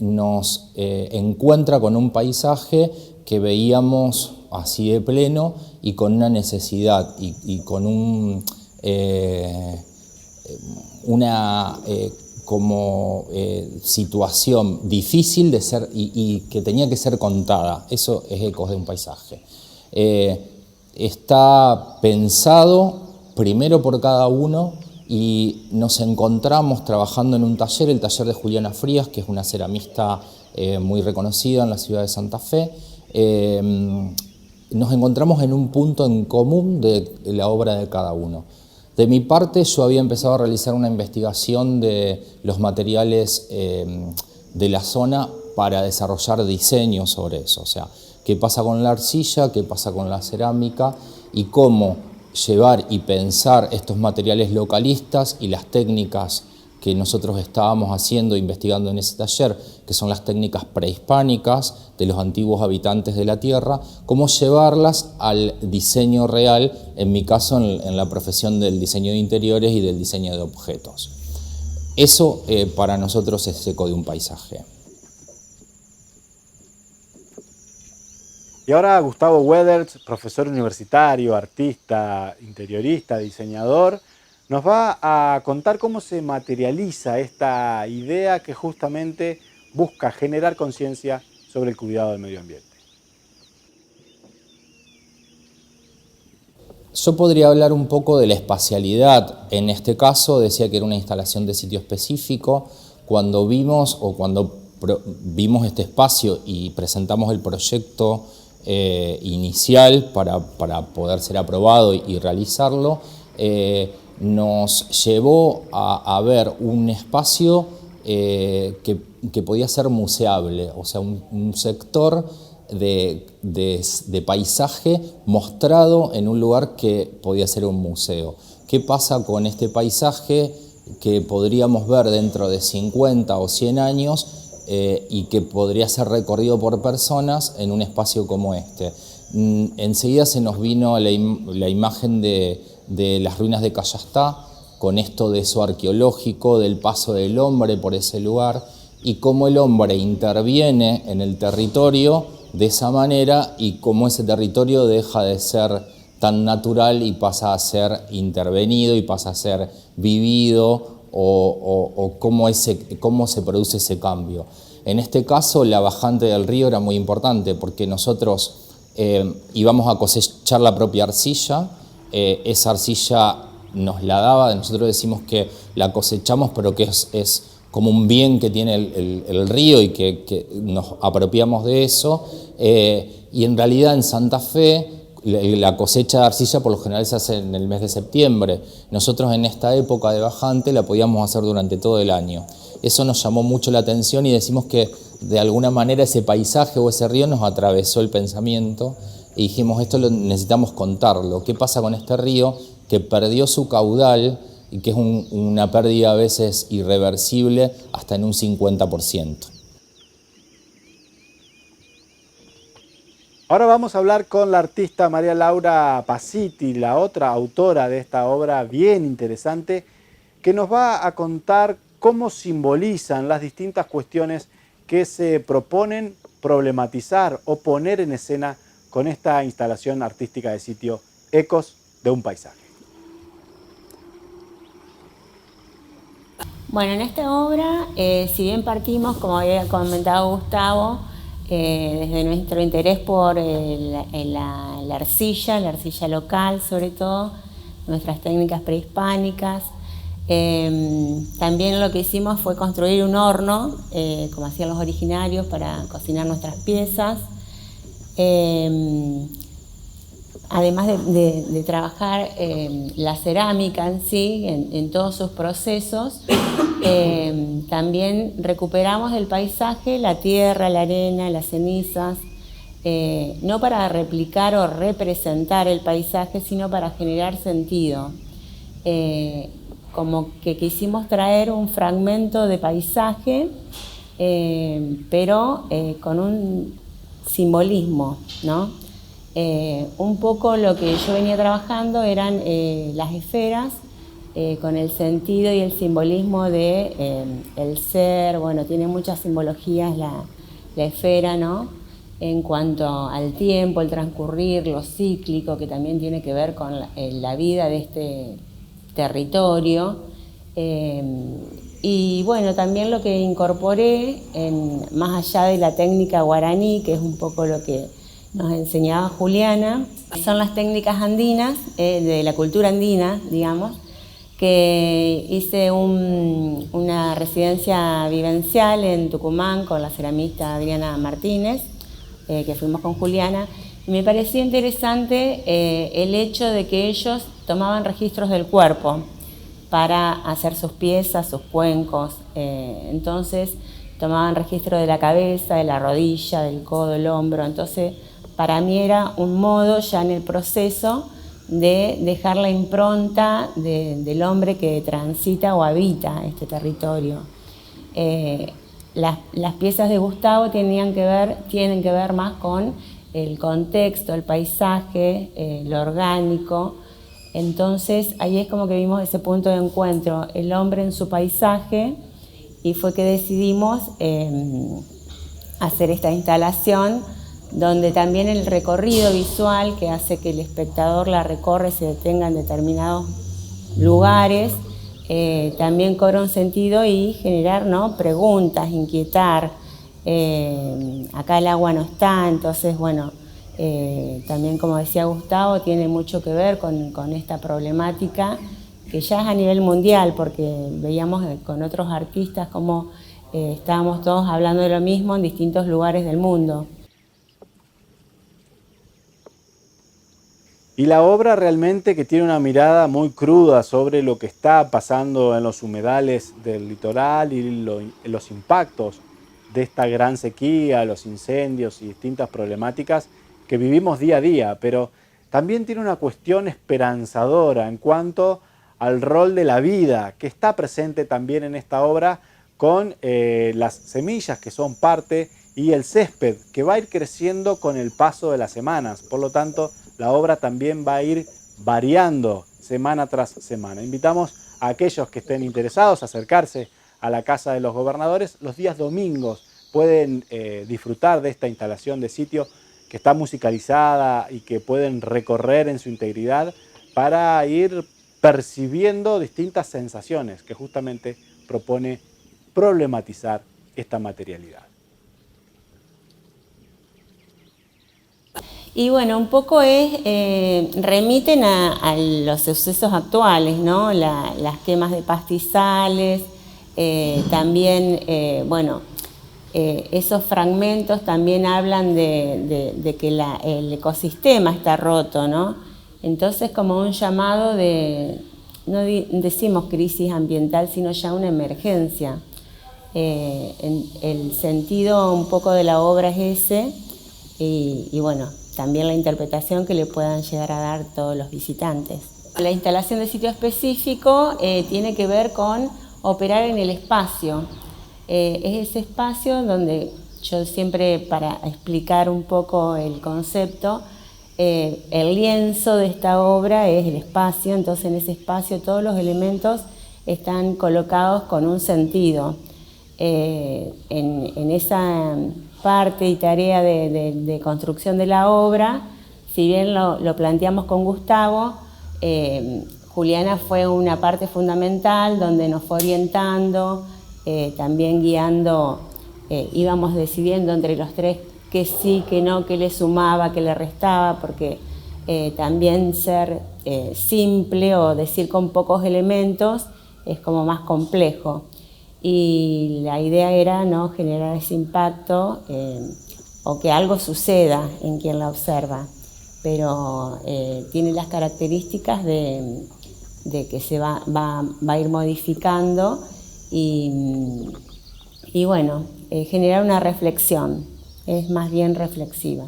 nos encuentra con un paisaje que veíamos así de pleno y con una necesidad y con una situación difícil de ser y que tenía que ser contada. Eso es Ecos de un paisaje. Está pensado primero por cada uno y nos encontramos trabajando en un taller, el taller de Juliana Frías, que es una ceramista muy reconocida en la ciudad de Santa Fe. Nos encontramos en un punto en común de la obra de cada uno. De mi parte, yo había empezado a realizar una investigación de los materiales de la zona para desarrollar diseños sobre eso. O sea, qué pasa con la arcilla, qué pasa con la cerámica y cómo llevar y pensar estos materiales localistas y las técnicas que nosotros estábamos haciendo, investigando en ese taller, que son las técnicas prehispánicas de los antiguos habitantes de la tierra, cómo llevarlas al diseño real, en mi caso en la profesión del diseño de interiores y del diseño de objetos. Eso para nosotros es Eco de un paisaje. Y ahora Gustavo Wederts, profesor universitario, artista, interiorista, diseñador, nos va a contar cómo se materializa esta idea que justamente busca generar conciencia sobre el cuidado del medio ambiente. Yo podría hablar un poco de la espacialidad. En este caso decía que era una instalación de sitio específico. Cuando vimos este espacio y presentamos el proyecto inicial para poder ser aprobado y realizarlo, nos llevó a ver un espacio que podía ser museable, o sea, un sector de paisaje mostrado en un lugar que podía ser un museo. ¿Qué pasa con este paisaje que podríamos ver dentro de 50 o 100 años y que podría ser recorrido por personas en un espacio como este? Enseguida se nos vino la imagen de las ruinas de Cayastá, con esto de eso arqueológico, del paso del hombre por ese lugar y cómo el hombre interviene en el territorio de esa manera y cómo ese territorio deja de ser tan natural y pasa a ser intervenido y pasa a ser vivido o cómo se produce ese cambio. En este caso la bajante del río era muy importante porque nosotros íbamos a cosechar la propia arcilla, esa arcilla nos la daba, nosotros decimos que la cosechamos pero que es como un bien que tiene el río y que nos apropiamos de eso, y en realidad en Santa Fe la cosecha de arcilla por lo general se hace en el mes de septiembre. Nosotros en esta época de bajante la podíamos hacer durante todo el año. Eso nos llamó mucho la atención y decimos que de alguna manera ese paisaje o ese río nos atravesó el pensamiento y dijimos esto necesitamos contarlo. ¿Qué pasa con este río que perdió su caudal y que es una pérdida a veces irreversible hasta en un 50%? Ahora vamos a hablar con la artista María Laura Pasiti, la otra autora de esta obra bien interesante, que nos va a contar cómo simbolizan las distintas cuestiones que se proponen problematizar o poner en escena con esta instalación artística de sitio Ecos de un paisaje. Bueno, en esta obra, si bien partimos, como había comentado Gustavo, desde nuestro interés por la arcilla local sobre todo, nuestras técnicas prehispánicas, también lo que hicimos fue construir un horno, como hacían los originarios, para cocinar nuestras piezas. Además de trabajar la cerámica en sí, en todos sus procesos, también recuperamos del paisaje la tierra, la arena, las cenizas, no para replicar o representar el paisaje, sino para generar sentido. Como que quisimos traer un fragmento de paisaje, pero con un simbolismo, ¿no? Un poco lo que yo venía trabajando eran las esferas con el sentido y el simbolismo de el ser. Bueno, tiene muchas simbologías la esfera, ¿no? En cuanto al tiempo, el transcurrir, lo cíclico, que también tiene que ver con la vida de este territorio. Y bueno, también lo que incorporé, más allá de la técnica guaraní, que es un poco lo que nos enseñaba Juliana, son las técnicas andinas, de la cultura andina, digamos, que hice una residencia vivencial en Tucumán con la ceramista Adriana Martínez, que fuimos con Juliana, y me parecía interesante el hecho de que ellos tomaban registros del cuerpo para hacer sus piezas, sus cuencos. Entonces tomaban registro de la cabeza, de la rodilla, del codo, el hombro. Entonces para mí era un modo ya en el proceso de dejar la impronta del hombre que transita o habita este territorio. Las piezas de Gustavo tienen que ver más con el contexto, el paisaje, lo orgánico. Entonces ahí es como que vimos ese punto de encuentro, el hombre en su paisaje, y fue que decidimos hacer esta instalación donde también el recorrido visual que hace que el espectador la recorre, se detenga en determinados lugares, también cobra un sentido y generar, ¿no?, preguntas, inquietar. Acá el agua no está, entonces bueno, también, como decía Gustavo, tiene mucho que ver con esta problemática que ya es a nivel mundial, porque veíamos con otros artistas cómo estábamos todos hablando de lo mismo en distintos lugares del mundo. Y la obra realmente que tiene una mirada muy cruda sobre lo que está pasando en los humedales del litoral y los impactos de esta gran sequía, los incendios y distintas problemáticas que vivimos día a día, pero también tiene una cuestión esperanzadora en cuanto al rol de la vida, que está presente también en esta obra con las semillas que son parte y el césped que va a ir creciendo con el paso de las semanas. Por lo tanto, la obra también va a ir variando semana tras semana. Invitamos a aquellos que estén interesados a acercarse a la Casa de los Gobernadores. Los días domingos pueden disfrutar de esta instalación de sitio que está musicalizada y que pueden recorrer en su integridad para ir percibiendo distintas sensaciones que justamente propone problematizar esta materialidad. Y bueno, un poco remiten a los sucesos actuales, ¿no? Las quemas de pastizales, también, esos fragmentos también hablan de que el ecosistema está roto, ¿no? Entonces, como un llamado no decimos crisis ambiental, sino ya una emergencia. El sentido un poco de la obra es ese, y bueno, también la interpretación que le puedan llegar a dar todos los visitantes. La instalación de sitio específico tiene que ver con operar en el espacio. Es ese espacio donde yo siempre, para explicar un poco el concepto, el lienzo de esta obra es el espacio, entonces en ese espacio todos los elementos están colocados con un sentido. En esa parte y tarea de construcción de la obra, si bien lo planteamos con Gustavo, Juliana fue una parte fundamental donde nos fue orientando, también guiando, íbamos decidiendo entre los tres que sí, que no, que le sumaba, que le restaba, porque también ser simple o decir con pocos elementos es como más complejo. Y la idea era, ¿no?, generar ese impacto o que algo suceda en quien la observa, pero tiene las características de que se va a ir modificando y bueno, generar una reflexión, es más bien reflexiva.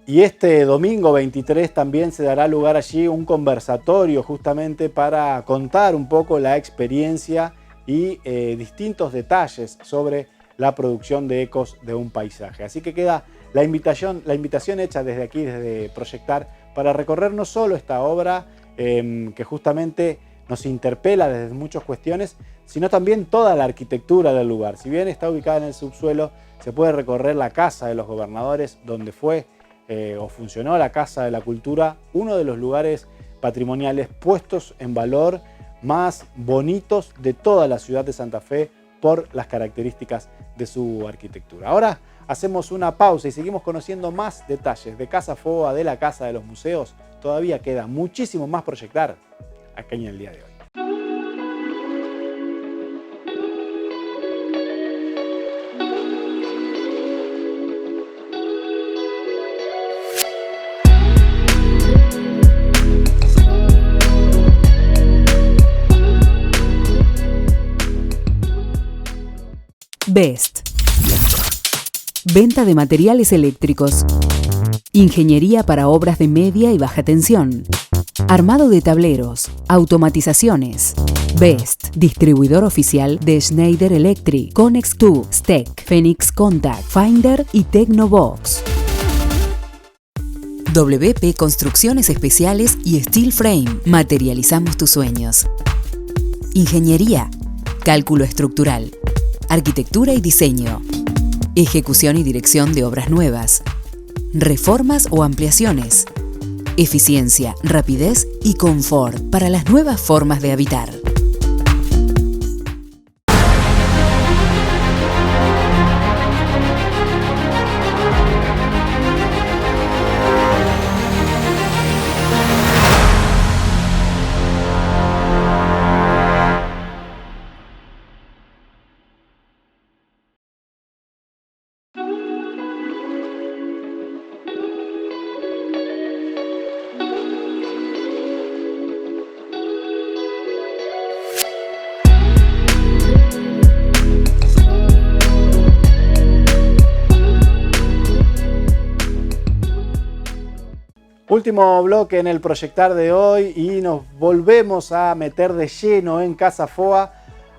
Y este domingo 23 también se dará lugar allí un conversatorio justamente para contar un poco la experiencia y distintos detalles sobre la producción de ecos de un paisaje. Así que queda la invitación hecha desde aquí, desde Proyectar, para recorrer no solo esta obra que justamente nos interpela desde muchas cuestiones, sino también toda la arquitectura del lugar. Si bien está ubicada en el subsuelo, se puede recorrer la Casa de los Gobernadores, donde fue o funcionó la Casa de la Cultura, uno de los lugares patrimoniales puestos en valor más bonitos de toda la ciudad de Santa Fe por las características de su arquitectura. Ahora hacemos una pausa y seguimos conociendo más detalles de Casa Foa, de la Casa de los Museos. Todavía queda muchísimo más Proyectar aquí en el día de hoy. BEST. Venta de materiales eléctricos. Ingeniería para obras de media y baja tensión. Armado de tableros. Automatizaciones. BEST. Distribuidor oficial de Schneider Electric, Connex2, STEC, Phoenix Contact, Finder y Tecnobox. WP Construcciones Especiales y Steel Frame. Materializamos tus sueños. Ingeniería. Cálculo estructural. Arquitectura y diseño. Ejecución y dirección de obras nuevas. Reformas o ampliaciones. Eficiencia, rapidez y confort para las nuevas formas de habitar. Último bloque en el proyectar de hoy y nos volvemos a meter de lleno en Casa Foa.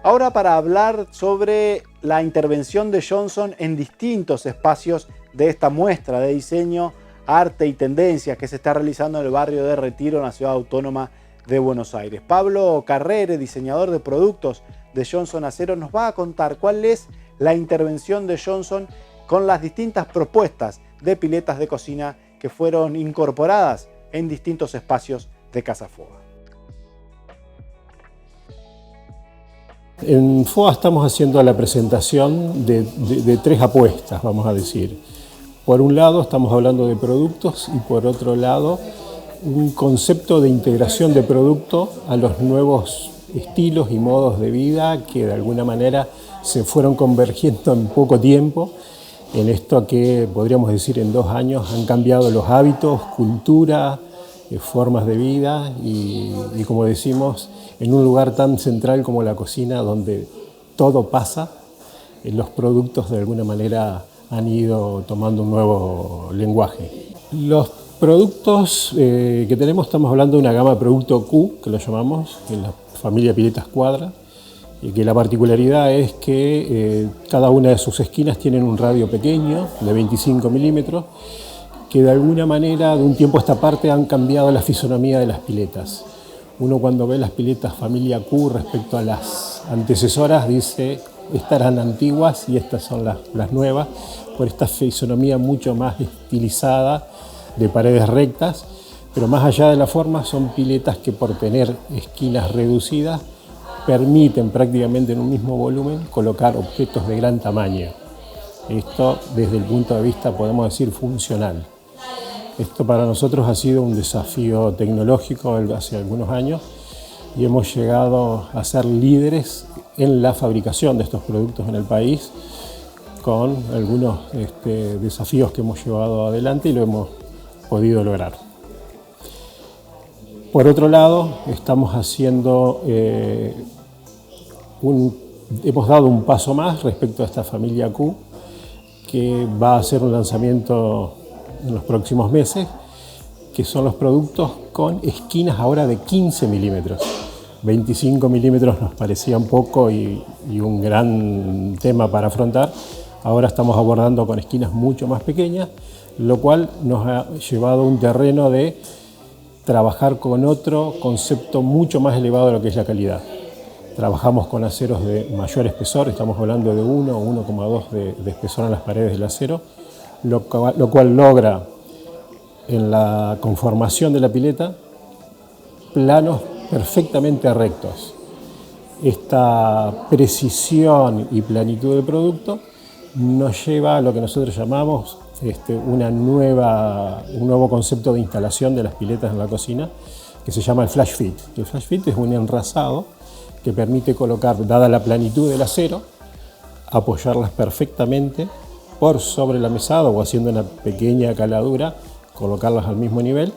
Ahora para hablar sobre la intervención de Johnson en distintos espacios de esta muestra de diseño, arte y tendencias que se está realizando en el barrio de Retiro, en la ciudad autónoma de Buenos Aires. Pablo Carrere, diseñador de productos de Johnson Acero, nos va a contar cuál es la intervención de Johnson con las distintas propuestas de piletas de cocina que fueron incorporadas en distintos espacios de Casa Foa. En FOA estamos haciendo la presentación de tres apuestas, vamos a decir. Por un lado estamos hablando de productos y por otro lado un concepto de integración de producto a los nuevos estilos y modos de vida que de alguna manera se fueron convergiendo en poco tiempo en esto que podríamos decir en 2 años han cambiado los hábitos, cultura, formas de vida y como decimos, en un lugar tan central como la cocina donde todo pasa, los productos de alguna manera han ido tomando un nuevo lenguaje. Los productos que tenemos, estamos hablando de una gama de producto Q, que lo llamamos, en la familia Piletas Quadra, y que la particularidad es que cada una de sus esquinas tienen un radio pequeño, de 25 milímetros, que de alguna manera, de un tiempo a esta parte, han cambiado la fisonomía de las piletas. Uno cuando ve las piletas familia Q respecto a las antecesoras dice, estas eran antiguas y estas son las nuevas, por esta fisonomía mucho más estilizada, de paredes rectas, pero más allá de la forma son piletas que por tener esquinas reducidas permiten prácticamente en un mismo volumen colocar objetos de gran tamaño. Esto desde el punto de vista, podemos decir, funcional. Esto para nosotros ha sido un desafío tecnológico hace algunos años y hemos llegado a ser líderes en la fabricación de estos productos en el país con algunos desafíos que hemos llevado adelante y lo hemos podido lograr. Por otro lado, estamos haciendo hemos dado un paso más respecto a esta familia Q, que va a hacer un lanzamiento en los próximos meses, que son los productos con esquinas ahora de 15 milímetros. 25 milímetros nos parecían poco y un gran tema para afrontar. Ahora estamos abordando con esquinas mucho más pequeñas, lo cual nos ha llevado a un terreno de trabajar con otro concepto mucho más elevado de lo que es la calidad. Trabajamos con aceros de mayor espesor, estamos hablando de 1 o 1,2 de espesor en las paredes del acero, lo cual logra en la conformación de la pileta planos perfectamente rectos. Esta precisión y planitud del producto nos lleva a lo que nosotros llamamos un nuevo concepto de instalación de las piletas en la cocina, que se llama el flash fit. El flash fit es un enrasado que permite colocar, dada la planitud del acero, apoyarlas perfectamente por sobre la mesada o haciendo una pequeña caladura, colocarlas al mismo nivel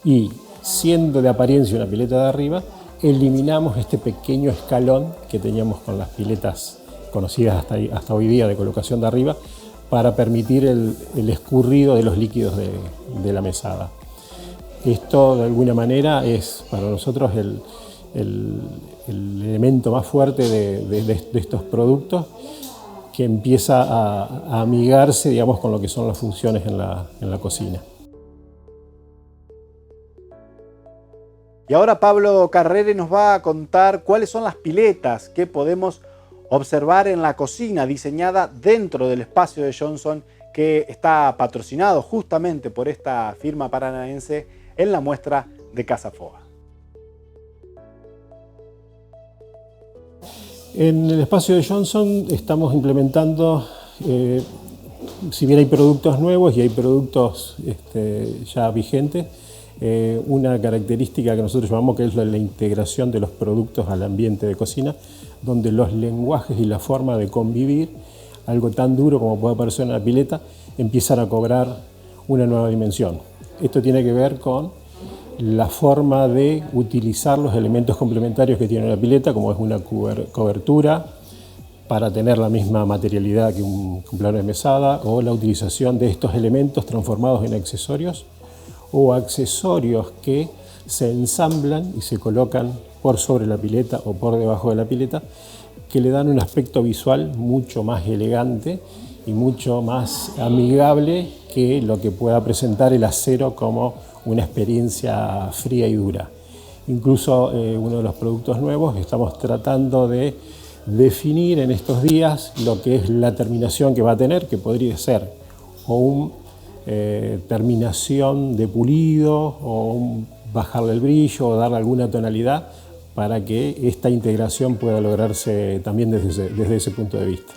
y, siendo de apariencia una pileta de arriba, eliminamos este pequeño escalón que teníamos con las piletas conocidas hasta hoy día de colocación de arriba, para permitir el escurrido de los líquidos de la mesada. Esto de alguna manera es para nosotros el elemento más fuerte de estos productos, que empieza a amigarse, digamos, con lo que son las funciones en la cocina. Y ahora Pablo Carrere nos va a contar cuáles son las piletas que podemos observar en la cocina diseñada dentro del espacio de Johnson, que está patrocinado justamente por esta firma paranaense en la muestra de Casa Foa. En el espacio de Johnson estamos implementando, si bien hay productos nuevos y hay productos ya vigentes, una característica que nosotros llamamos que es la integración de los productos al ambiente de cocina, donde los lenguajes y la forma de convivir, algo tan duro como puede parecer una pileta, empiezan a cobrar una nueva dimensión. Esto tiene que ver con la forma de utilizar los elementos complementarios que tiene la pileta, como es una cobertura para tener la misma materialidad que un plano de mesada, o la utilización de estos elementos transformados en accesorios, o accesorios que se ensamblan y se colocan por sobre la pileta o por debajo de la pileta, que le dan un aspecto visual mucho más elegante y mucho más amigable que lo que pueda presentar el acero como una experiencia fría y dura. Incluso uno de los productos nuevos estamos tratando de definir en estos días lo que es la terminación que va a tener, que podría ser o una terminación de pulido o bajarle el brillo o darle alguna tonalidad para que esta integración pueda lograrse también desde ese punto de vista.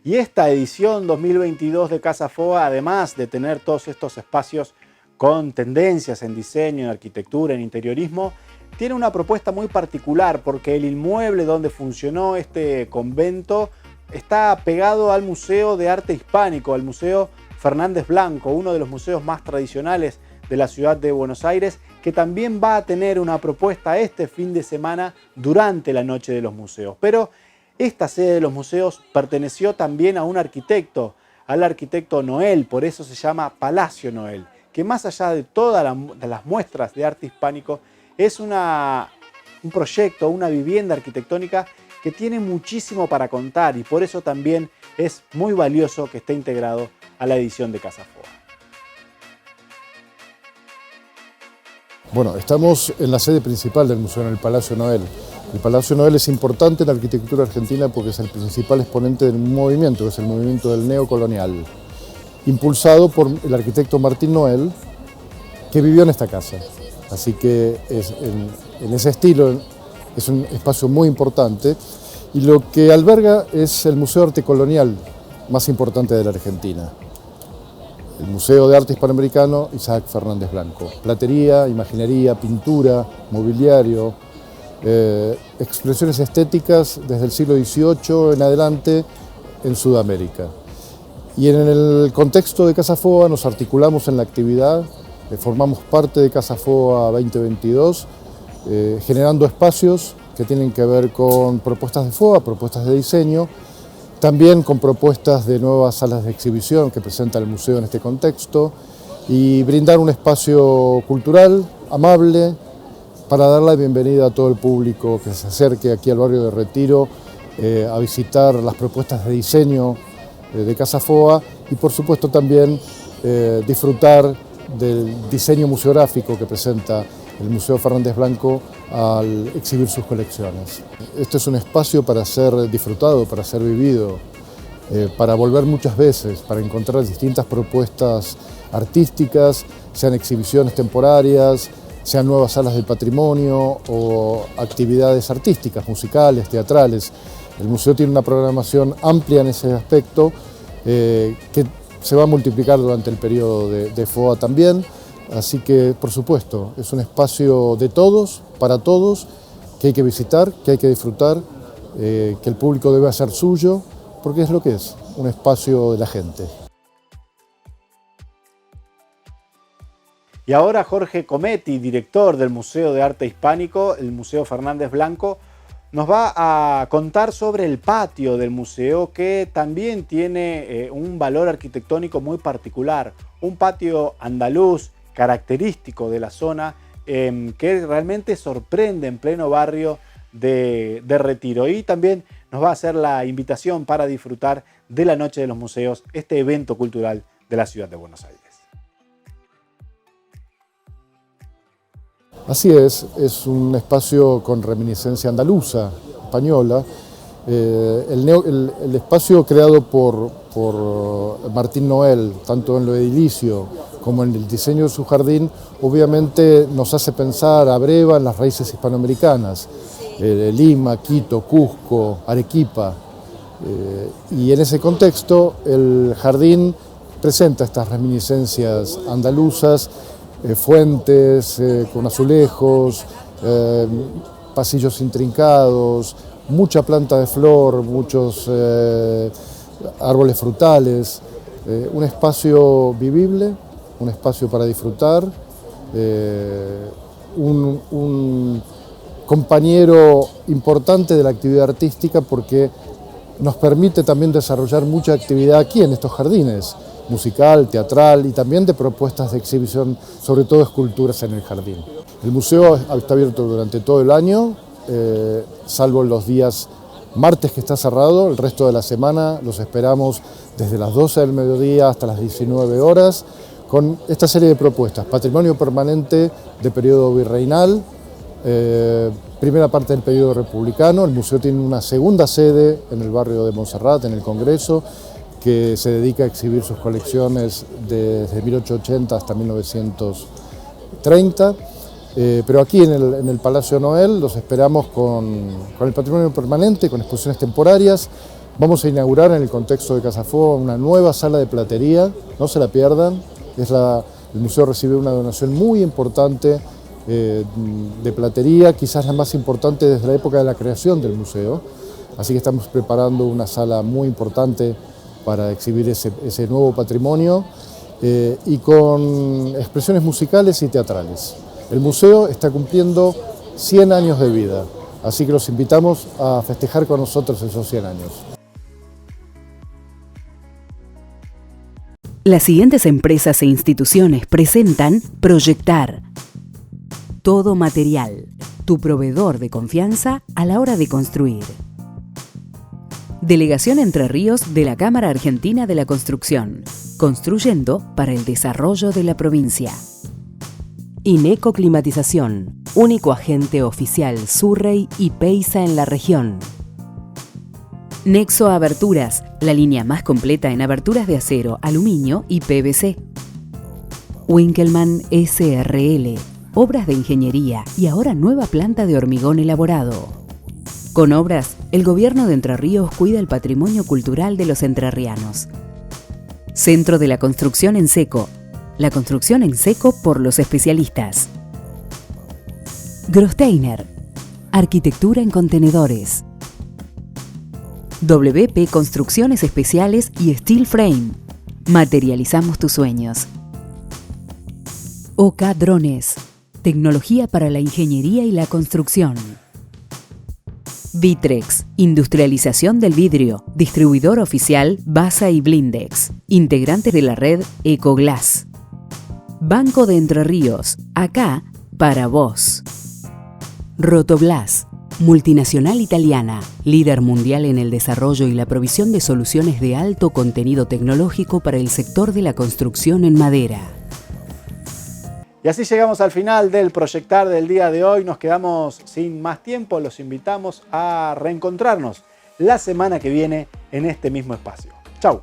Y esta edición 2022 de Casa Foa, además de tener todos estos espacios con tendencias en diseño, en arquitectura, en interiorismo, tiene una propuesta muy particular porque el inmueble donde funcionó este convento está pegado al Museo de Arte Hispánico, al Museo Fernández Blanco, uno de los museos más tradicionales de la ciudad de Buenos Aires, que también va a tener una propuesta este fin de semana durante la Noche de los Museos. Pero esta sede de los museos perteneció también a un arquitecto, al arquitecto Noel, por eso se llama Palacio Noel, que más allá de todas las muestras de arte hispánico, es un proyecto, una vivienda arquitectónica que tiene muchísimo para contar y por eso también es muy valioso que esté integrado a la edición de Casa Foa. Bueno, estamos en la sede principal del museo, en el Palacio Noel. El Palacio Noel es importante en la arquitectura argentina porque es el principal exponente de un movimiento, que es el movimiento del neocolonial, impulsado por el arquitecto Martín Noel, que vivió en esta casa. Así que en ese estilo es un espacio muy importante y lo que alberga es el Museo de Arte Colonial más importante de la Argentina. El Museo de Arte Hispanoamericano Isaac Fernández Blanco. Platería, imaginería, pintura, mobiliario, expresiones estéticas desde el siglo XVIII en adelante en Sudamérica. Y en el contexto de Casa Foa nos articulamos en la actividad, formamos parte de Casa Foa 2022, generando espacios que tienen que ver con propuestas de FOA, propuestas de diseño, también con propuestas de nuevas salas de exhibición que presenta el museo en este contexto y brindar un espacio cultural, amable, para dar la bienvenida a todo el público que se acerque aquí al barrio de Retiro a visitar las propuestas de diseño de Casa Foa y por supuesto también disfrutar del diseño museográfico que presenta el Museo Fernández Blanco al exhibir sus colecciones. Este es un espacio para ser disfrutado, para ser vivido, para volver muchas veces, para encontrar distintas propuestas artísticas, sean exhibiciones temporarias, sean nuevas salas del patrimonio o actividades artísticas, musicales, teatrales. El museo tiene una programación amplia en ese aspecto que se va a multiplicar durante el periodo de FOA también. Así que, por supuesto, es un espacio de todos, para todos, que hay que visitar, que hay que disfrutar, que el público debe hacer suyo, porque es lo que es, un espacio de la gente. Y ahora Jorge Cometti, director del Museo de Arte Hispánico, el Museo Fernández Blanco, nos va a contar sobre el patio del museo que también tiene un valor arquitectónico muy particular, un patio andaluz característico de la zona que realmente sorprende en pleno barrio de Retiro. Y también nos va a hacer la invitación para disfrutar de la Noche de los Museos, este evento cultural de la ciudad de Buenos Aires. Así es un espacio con reminiscencia andaluza, española. El espacio creado por Martín Noel, tanto en lo edilicio como en el diseño de su jardín, obviamente nos hace pensar a breva en las raíces hispanoamericanas, Lima, Quito, Cusco, Arequipa. Y en ese contexto el jardín presenta estas reminiscencias andaluzas, fuentes con azulejos, pasillos intrincados, mucha planta de flor, muchos árboles frutales, un espacio vivible, un espacio para disfrutar, un compañero importante de la actividad artística porque nos permite también desarrollar mucha actividad aquí en estos jardines, musical, teatral y también de propuestas de exhibición, sobre todo esculturas en el jardín. El museo está abierto durante todo el año, salvo los días martes que está cerrado. El resto de la semana los esperamos desde las 12 del mediodía hasta las 19 horas con esta serie de propuestas: patrimonio permanente de periodo virreinal, primera parte del periodo republicano. El museo tiene una segunda sede en el barrio de Montserrat, en el Congreso, que se dedica a exhibir sus colecciones desde 1880 hasta 1930. Pero aquí en el Palacio Noel los esperamos con el patrimonio permanente, con exposiciones temporarias. Vamos a inaugurar en el contexto de Casafogo una nueva sala de platería, no se la pierdan. El museo recibe una donación muy importante de platería, quizás la más importante desde la época de la creación del museo. Así que estamos preparando una sala muy importante para exhibir ese nuevo patrimonio y con expresiones musicales y teatrales. El museo está cumpliendo 100 años de vida, así que los invitamos a festejar con nosotros esos 100 años. Las siguientes empresas e instituciones presentan Proyectar. Todo Material, tu proveedor de confianza a la hora de construir. Delegación Entre Ríos de la Cámara Argentina de la Construcción, construyendo para el desarrollo de la provincia. Ineco Climatización, único agente oficial Surrey y Peiza en la región. Nexo Aberturas, la línea más completa en aberturas de acero, aluminio y PVC. Winkelmann SRL, obras de ingeniería y ahora nueva planta de hormigón elaborado. Con obras, el gobierno de Entre Ríos cuida el patrimonio cultural de los entrerrianos. Centro de la Construcción en Seco, la construcción en seco por los especialistas. Grosteiner, arquitectura en contenedores. WP Construcciones Especiales y Steel Frame, materializamos tus sueños. OK Drones, tecnología para la ingeniería y la construcción. Vitrex, industrialización del vidrio, distribuidor oficial Basa y Blindex, integrante de la red Ecoglass. Banco de Entre Ríos, acá para vos. Rotoblas, multinacional italiana, líder mundial en el desarrollo y la provisión de soluciones de alto contenido tecnológico para el sector de la construcción en madera. Y así llegamos al final del Proyectar del día de hoy. Nos quedamos sin más tiempo. Los invitamos a reencontrarnos la semana que viene en este mismo espacio. ¡Chau!